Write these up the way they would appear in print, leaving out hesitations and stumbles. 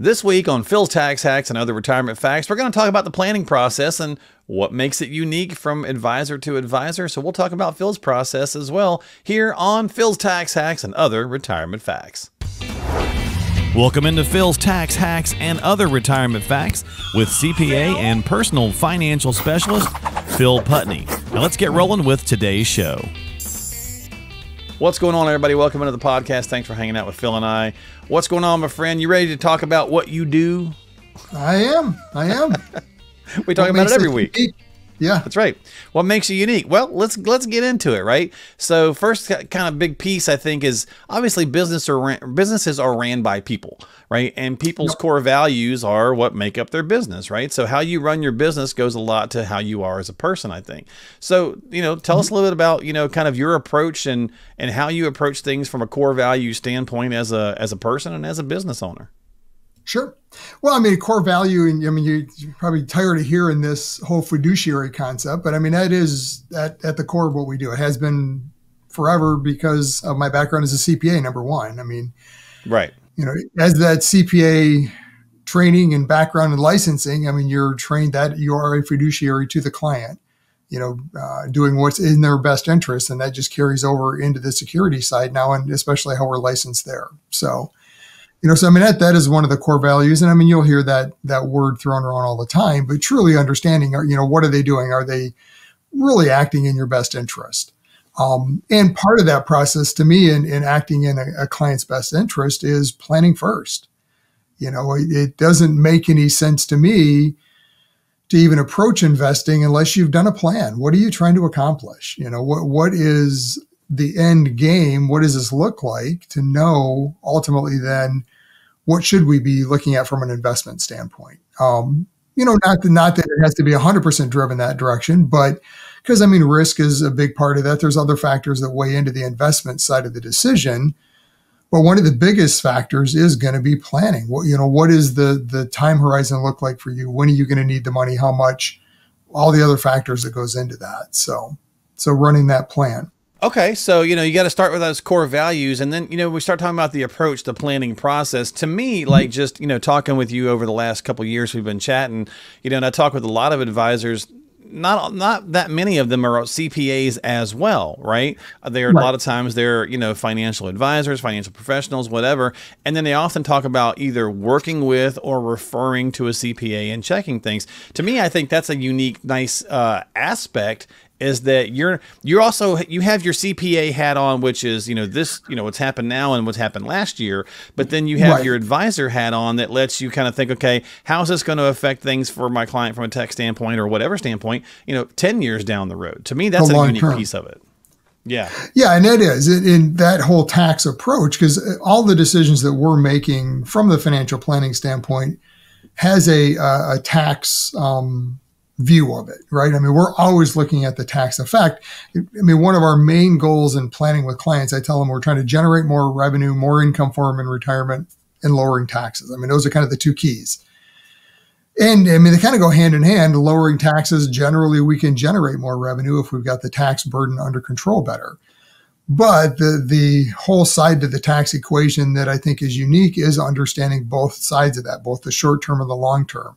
This week on Phil's Tax Hacks and Other Retirement Facts, we're going to talk about the planning process and what makes it unique from advisor to advisor. So we'll talk about Phil's process as well here on Phil's Tax Hacks and Other Retirement Facts. Welcome into Phil's Tax Hacks and Other Retirement Facts with CPA and personal financial specialist Phil Putney. Now let's get rolling with today's show. What's going on, everybody? Welcome into the podcast. Thanks for hanging out with Phil and I. What's going on, my friend? You ready to talk about what you do? I am. We talk about it every week. Unique? Yeah, that's right. What makes you unique? Well, let's get into it, right? So first kind of big piece, I think, is obviously businesses are ran by people, right? And people's core values are what make up their business, right? So how you run your business goes a lot to how you are as a person, I think. So, tell us a little bit about, kind of your approach and how you approach things from a core value standpoint as a person and as a business owner. Sure. Well, a core value, and you're probably tired of hearing this whole fiduciary concept, but that is at the core of what we do. It has been forever because of my background as a CPA, number one. Right. As that CPA training and background and licensing, you're trained that you are a fiduciary to the client, doing what's in their best interest. And that just carries over into the security side now, and especially how we're licensed there. So, that is one of the core values. And you'll hear that word thrown around all the time, but truly understanding, what are they doing? Are they really acting in your best interest? And part of that process to me in acting in a client's best interest is planning first. It doesn't make any sense to me to even approach investing unless you've done a plan. What are you trying to accomplish? What is the end game? What does this look like to know ultimately then what should we be looking at from an investment standpoint? Not that it has to be 100% driven that direction, but because risk is a big part of that. There's other factors that weigh into the investment side of the decision. But one of the biggest factors is going to be planning. What is the time horizon look like for you? When are you going to need the money? How much? All the other factors that goes into that. So running that plan. Okay. So, you got to start with those core values. And then, we start talking about the approach, the planning process. To me, like just, talking with you over the last couple of years, we've been chatting, and I talk with a lot of advisors. Not that many of them are CPAs as well, right? They're a lot of times they're, financial advisors, financial professionals, whatever. And then they often talk about either working with or referring to a CPA and checking things. To me, I think that's a unique, nice aspect. Is that you have your CPA hat on, which is, what's happened now and what's happened last year. But then you have your advisor hat on that lets you kind of think, okay, how is this going to affect things for my client from a tax standpoint or whatever standpoint, 10 years down the road. To me, that's a unique piece of it. Yeah. Yeah. And it is in that whole tax approach, because all the decisions that we're making from the financial planning standpoint has a tax, view of it, right? We're always looking at the tax effect. One of our main goals in planning with clients, I tell them we're trying to generate more revenue, more income for them in retirement, and lowering taxes. Those are kind of the two keys. And they kind of go hand in hand. Lowering taxes, generally we can generate more revenue if we've got the tax burden under control better. But the whole side to the tax equation that I think is unique is understanding both sides of that, both the short term and the long term.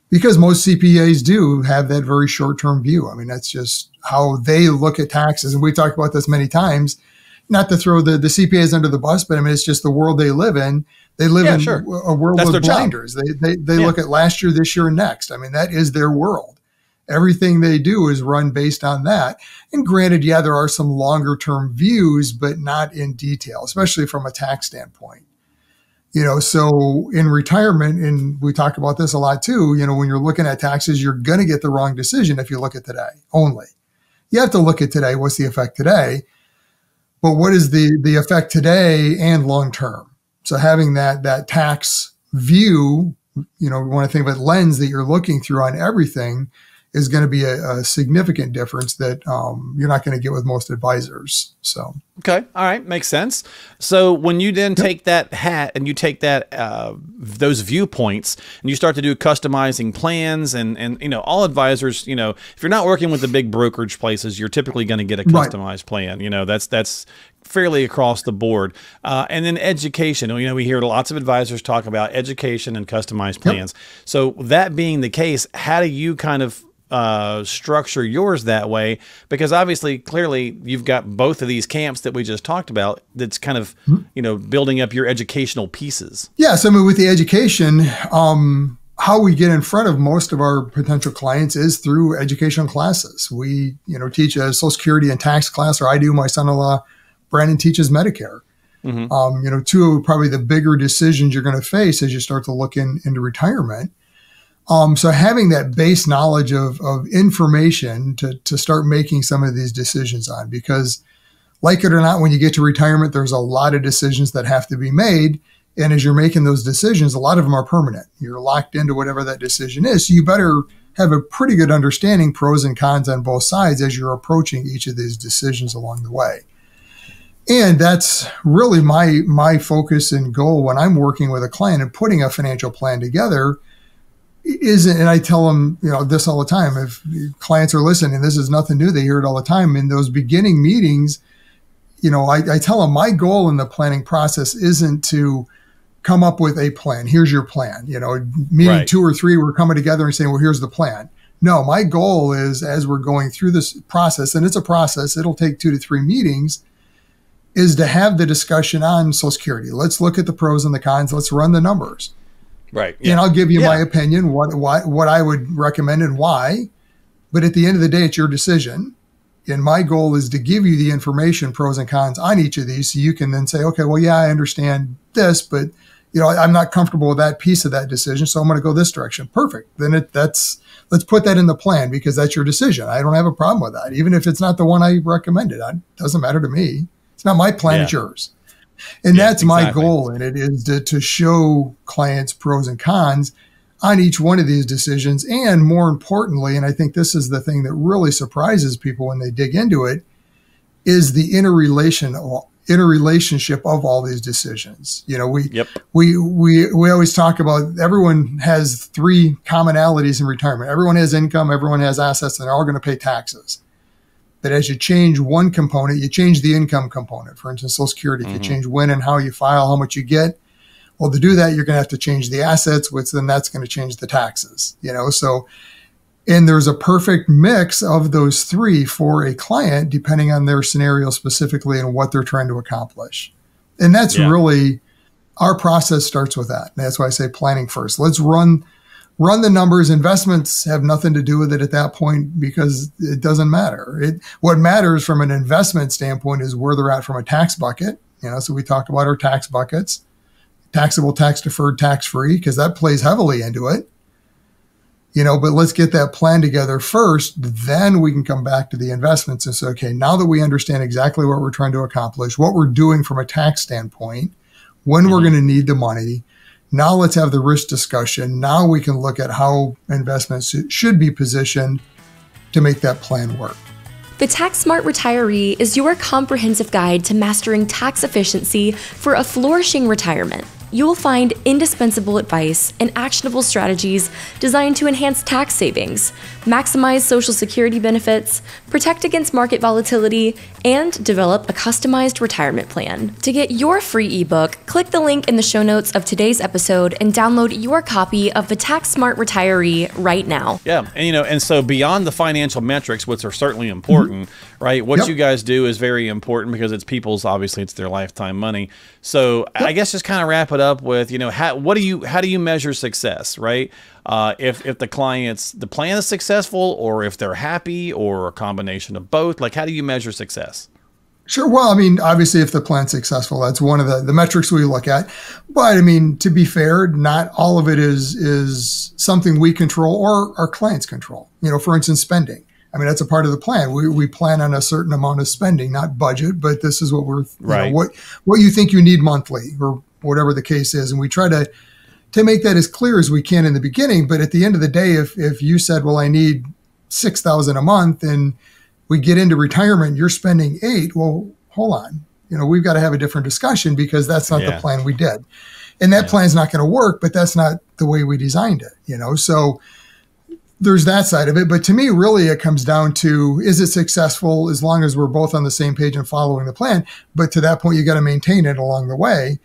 Because most CPAs do have that very short-term view. That's just how they look at taxes. And we've talked about this many times, not to throw the CPAs under the bus, but it's just the world they live in. They live in a world with blinders. They look at last year, this year, and next. That is their world. Everything they do is run based on that. And granted, there are some longer-term views, but not in detail, especially from a tax standpoint. So in retirement, and we talk about this a lot too, when you're looking at taxes, you're going to get the wrong decision if you look at today only. You have to look at today. What's the effect today? But what is the effect today and long term? So having that tax view, we want to think of a lens that you're looking through on everything is going to be a significant difference that you're not going to get with most advisors. So okay, all right, makes sense. So when you then take that hat and you take that those viewpoints and you start to do customizing plans and all advisors, if you're not working with the big brokerage places, you're typically going to get a customized plan. That's fairly across the board. And then education. You know, we hear lots of advisors talk about education and customized plans. So that being the case, how do you kind of structure yours that way? Because obviously, clearly, you've got both of these camps that we just talked about that's kind of, you know, building up your educational pieces. Yes. I mean, with the education, how we get in front of most of our potential clients is through educational classes. We, you know, teach a Social Security and tax class, or I do. My son-in-law, Brandon, teaches Medicare. You know, two of probably the bigger decisions you're going to face as you start to look into retirement. So having that base knowledge of information to start making some of these decisions on, because like it or not, when you get to retirement, there's a lot of decisions that have to be made. And as you're making those decisions, a lot of them are permanent. You're locked into whatever that decision is. So you better have a pretty good understanding, pros and cons on both sides, as you're approaching each of these decisions along the way. And that's really my focus and goal when I'm working with a client and putting a financial plan together. And I tell them, you know, this all the time. If clients are listening, this is nothing new. They hear it all the time. In those beginning meetings, you know, I tell them my goal in the planning process isn't to come up with a plan. Here's your plan. You know, meeting 2 or 3, we're coming together and saying, well, here's the plan. No, my goal is, as we're going through this process, and it's a process, it'll take 2 to 3 meetings, is to have the discussion on Social Security. Let's look at the pros and the cons. Let's run the numbers. Right. And I'll give you my opinion, what I would recommend and why. But at the end of the day, it's your decision. And my goal is to give you the information, pros and cons on each of these, so you can then say, okay, well, yeah, I understand this, but you know, I'm not comfortable with that piece of that decision, so I'm going to go this direction. Perfect. Then let's put that in the plan, because that's your decision. I don't have a problem with that, even if it's not the one I recommended. It doesn't matter to me. It's not my plan, it's yours. And that's my goal. And it is to show clients pros and cons on each one of these decisions. And more importantly, and I think this is the thing that really surprises people when they dig into it, is the interrelationship of all these decisions. You know, we always talk about, everyone has 3 commonalities in retirement. Everyone has income, everyone has assets, and they're all going to pay taxes. But as you change one component, you change the income component. For instance, Social Security, if you change when and how you file, how much you get. Well, to do that, you're going to have to change the assets, which then that's going to change the taxes. You know, so, and there's a perfect mix of those 3 for a client, depending on their scenario specifically and what they're trying to accomplish. And that's really, our process starts with that. And that's why I say planning first. Let's run the numbers. Investments have nothing to do with it at that point, because it doesn't matter. What matters from an investment standpoint is where they're at from a tax bucket. You know, so we talk about our tax buckets, taxable, tax deferred, tax free, because that plays heavily into it. You know, but let's get that plan together first. Then we can come back to the investments and say, okay, now that we understand exactly what we're trying to accomplish, what we're doing from a tax standpoint, when we're going to need the money, now let's have the risk discussion. Now we can look at how investments should be positioned to make that plan work. The Tax Smart Retiree is your comprehensive guide to mastering tax efficiency for a flourishing retirement. You will find indispensable advice and actionable strategies designed to enhance tax savings, maximize Social Security benefits, protect against market volatility, and develop a customized retirement plan. To get your free ebook, click the link in the show notes of today's episode and download your copy of the Tax Smart Retiree right now. Yeah, and you know, and so beyond the financial metrics, which are certainly important, right? What you guys do is very important, because it's people's, obviously it's their lifetime money. So I guess just kind of wrap it up with, you know, how do you measure success, right? If the plan is successful, or if they're happy, or a combination of both, like how do you measure success? Sure. Well, I mean, obviously, if the plan's successful, that's one of the metrics we look at. But I mean, to be fair, not all of it is something we control or our clients control. You know, for instance, spending. I mean, that's a part of the plan. We plan on a certain amount of spending, not budget, but this is what we're, you know, what you think you need monthly, or whatever the case is. And we try to make that as clear as we can in the beginning. But at the end of the day, if you said, well, I need $6,000 a month, and we get into retirement, you're spending $8,000. Well, hold on. You know, we've got to have a different discussion, because that's not the plan we did. And that plan's not going to work, but that's not the way we designed it, you know? So there's that side of it. But to me, really, it comes down to, is it successful as long as we're both on the same page and following the plan? But to that point, you got to maintain it along the way.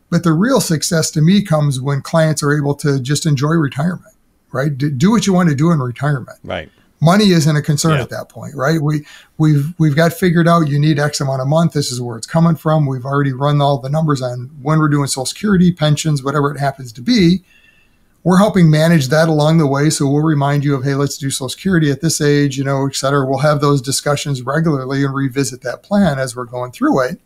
But the real success to me comes when clients are able to just enjoy retirement, right? Do what you want to do in retirement. Right. Money isn't a concern at that point, right? We've got figured out you need X amount a month. This is where it's coming from. We've already run all the numbers on when we're doing Social Security, pensions, whatever it happens to be. We're helping manage that along the way. So we'll remind you of, hey, let's do Social Security at this age, et cetera. We'll have those discussions regularly and revisit that plan as we're going through it.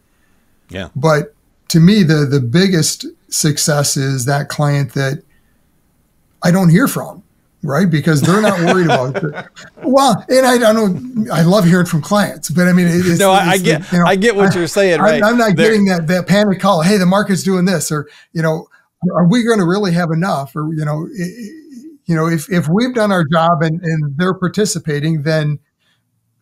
Yeah. But to me, the biggest success is that client that I don't hear from, right? Because they're not worried about it. Well, and I don't know, I love hearing from clients, but I mean, I get what you're saying, right? I'm not getting that panic call. Hey, the market's doing this, or, are we going to really have enough? Or, if we've done our job and they're participating, then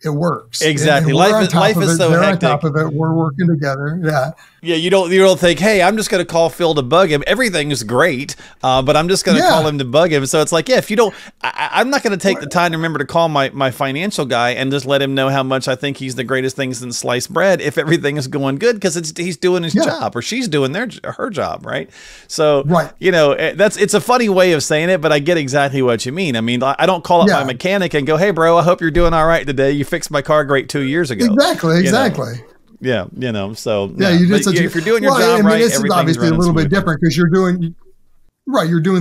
it works. Exactly. And life is so hectic. They're on top of it. We're working together. Yeah. Yeah. You don't think, hey, I'm just going to call Phil to bug him. Everything is great, but I'm just going to call him to bug him. So it's like, if you don't, I'm not going to take the time to remember to call my financial guy and just let him know how much I think he's the greatest thing since sliced bread if everything is going good, because he's doing his job, or she's doing her job, right? So, it's a funny way of saying it, but I get exactly what you mean. I mean, I don't call up my mechanic and go, hey, bro, I hope you're doing all right today. You fixed my car great 2 years ago. Exactly. Yeah, so if you're doing your job right, this is obviously a little bit different because you're doing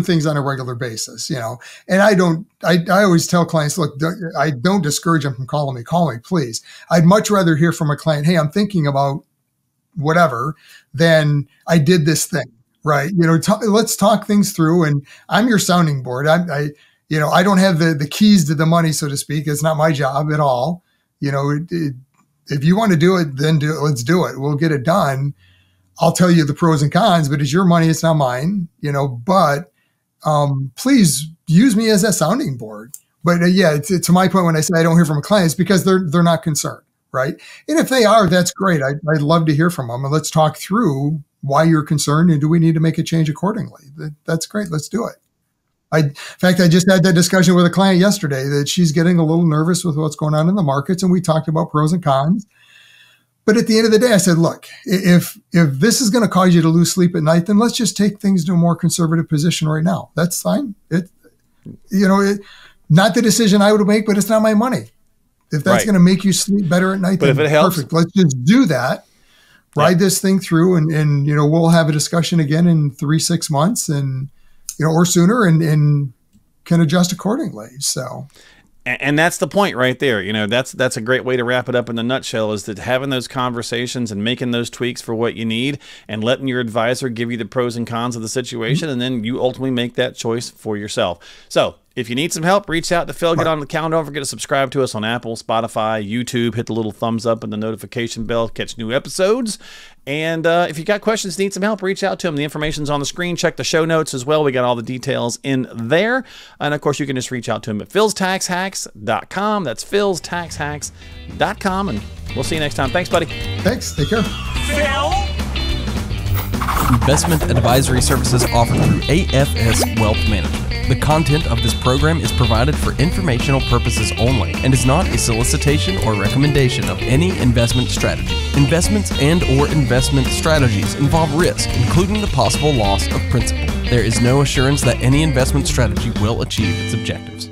things on a regular basis, And I always tell clients, look, I don't discourage them from calling me. Call me, please. I'd much rather hear from a client, hey, I'm thinking about whatever, than I did this thing, right? Let's talk things through, and I'm your sounding board. I don't have the keys to the money, so to speak. It's not my job at all. If you want to do it, then let's do it. We'll get it done. I'll tell you the pros and cons, but it's your money. It's not mine, but please use me as a sounding board. But to my point, when I say I don't hear from clients, because they're not concerned, right? And if they are, that's great. I'd love to hear from them. And let's talk through why you're concerned and do we need to make a change accordingly? That's great. Let's do it. In fact, I just had that discussion with a client yesterday that she's getting a little nervous with what's going on in the markets, and we talked about pros and cons. But at the end of the day, I said, look, if this is going to cause you to lose sleep at night, then let's just take things to a more conservative position right now. That's fine. Not the decision I would make, but it's not my money. If that's going to make you sleep better at night, then if it helps, perfect. Let's just do that. Ride this thing through, and we'll have a discussion again in 3-6 months, and or sooner, and can adjust accordingly. So, and that's the point right there. That's a great way to wrap it up in the nutshell, is that having those conversations and making those tweaks for what you need, and letting your advisor give you the pros and cons of the situation, and then you ultimately make that choice for yourself. So if you need some help, reach out to Phil. Get on the calendar. Don't forget to subscribe to us on Apple, Spotify, YouTube. Hit the little thumbs up and the notification bell to catch new episodes. And if you got questions, need some help, reach out to him. The information's on the screen. Check the show notes as well. We got all the details in there. And, of course, you can just reach out to him at philstaxhacks.com. That's philstaxhacks.com. And we'll see you next time. Thanks, buddy. Thanks. Take care. Phil? Investment advisory services offered through AFS Wealth Management. The content of this program is provided for informational purposes only and is not a solicitation or recommendation of any investment strategy. Investments and/or investment strategies involve risk, including the possible loss of principal. There is no assurance that any investment strategy will achieve its objectives.